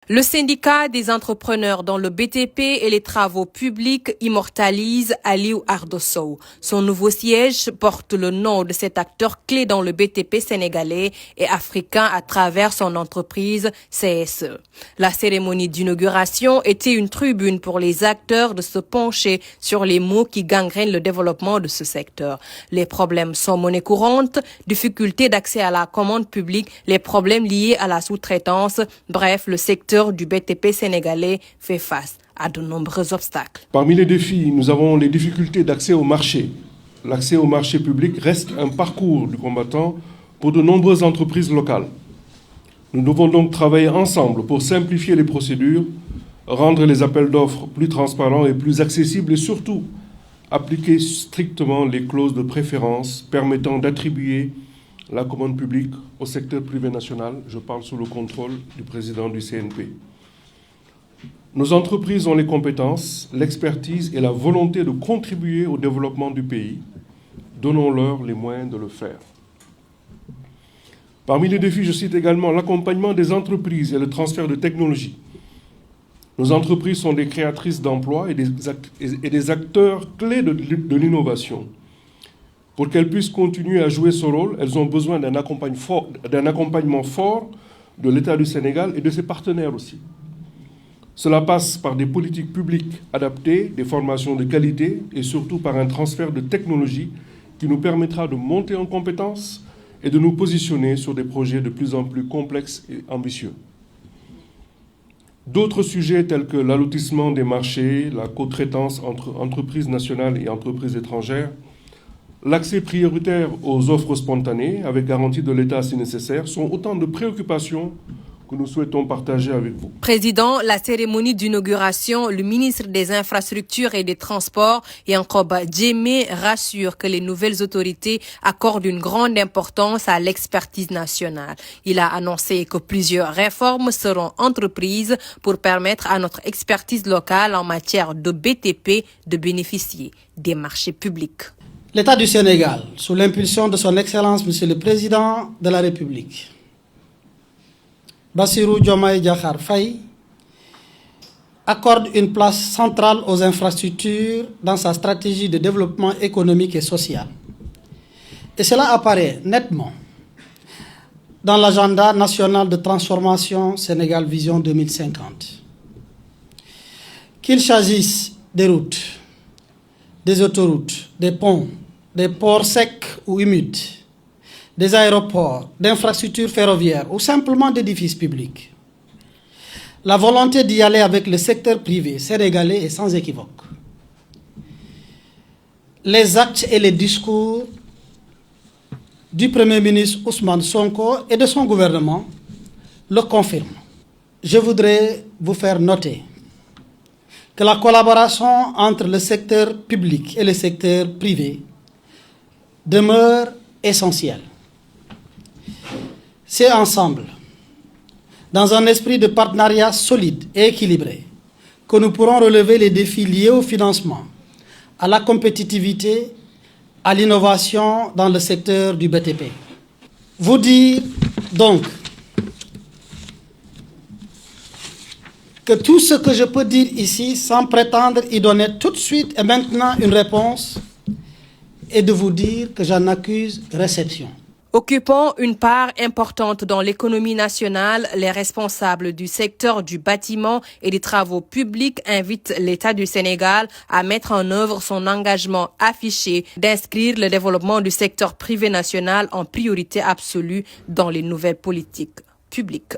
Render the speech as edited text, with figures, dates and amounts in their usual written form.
Le syndicat des entrepreneurs dans le BTP et les travaux publics immortalise Aliou Ardo Sow. Son nouveau siège porte le nom de cet acteur clé dans le BTP sénégalais et africain à travers son entreprise CSE. La cérémonie d'inauguration était une tribune pour les acteurs de se pencher sur les maux qui gangrènent le développement de ce secteur. Les problèmes sont monnaie courante, difficultés d'accès à la commande publique, les problèmes liés à la sous-traitance, bref, le secteur du BTP sénégalais fait face à de nombreux obstacles. Parmi les défis, nous avons les difficultés d'accès au marché. L'accès au marché public reste un parcours du combattant pour de nombreuses entreprises locales. Nous devons donc travailler ensemble pour simplifier les procédures, rendre les appels d'offres plus transparents et plus accessibles et surtout appliquer strictement les clauses de préférence permettant d'attribuer la commande publique au secteur privé national. Je parle sous le contrôle du président du CNP. Nos entreprises ont les compétences, l'expertise et la volonté de contribuer au développement du pays. Donnons-leur les moyens de le faire. Parmi les défis, je cite également l'accompagnement des entreprises et le transfert de technologies. Nos entreprises sont des créatrices d'emplois et des acteurs clés de l'innovation. Pour qu'elles puissent continuer à jouer ce rôle, elles ont besoin d'un accompagnement fort de l'État du Sénégal et de ses partenaires aussi. Cela passe par des politiques publiques adaptées, des formations de qualité et surtout par un transfert de technologie qui nous permettra de monter en compétences et de nous positionner sur des projets de plus en plus complexes et ambitieux. D'autres sujets tels que l'allotissement des marchés, la co-traitance entre entreprises nationales et entreprises étrangères, l'accès prioritaire aux offres spontanées, avec garantie de l'État si nécessaire, sont autant de préoccupations que nous souhaitons partager avec vous. Président, la cérémonie d'inauguration, le ministre des Infrastructures et des Transports, Yankoba Djemé, rassure que les nouvelles autorités accordent une grande importance à l'expertise nationale. Il a annoncé que plusieurs réformes seront entreprises pour permettre à notre expertise locale en matière de BTP de bénéficier des marchés publics. L'État du Sénégal, sous l'impulsion de son Excellence, Monsieur le Président de la République, Bassirou Diomaye Diakhar Faye, accorde une place centrale aux infrastructures dans sa stratégie de développement économique et social. Et cela apparaît nettement dans l'agenda national de transformation Sénégal Vision 2050. Qu'il s'agisse des routes, des autoroutes, des ponts, des ports secs ou humides, des aéroports, d'infrastructures ferroviaires ou simplement d'édifices publics. La volonté d'y aller avec le secteur privé sénégalais est sans équivoque. Les actes et les discours du Premier ministre Ousmane Sonko et de son gouvernement le confirment. Je voudrais vous faire noter que la collaboration entre le secteur public et le secteur privé demeure essentielle. C'est ensemble, dans un esprit de partenariat solide et équilibré, que nous pourrons relever les défis liés au financement, à la compétitivité, à l'innovation dans le secteur du BTP. Vous dire donc que tout ce que je peux dire ici, sans prétendre y donner tout de suite et maintenant une réponse, est de vous dire que j'en accuse réception. Occupant une part importante dans l'économie nationale, les responsables du secteur du bâtiment et des travaux publics invitent l'État du Sénégal à mettre en œuvre son engagement affiché d'inscrire le développement du secteur privé national en priorité absolue dans les nouvelles politiques publiques.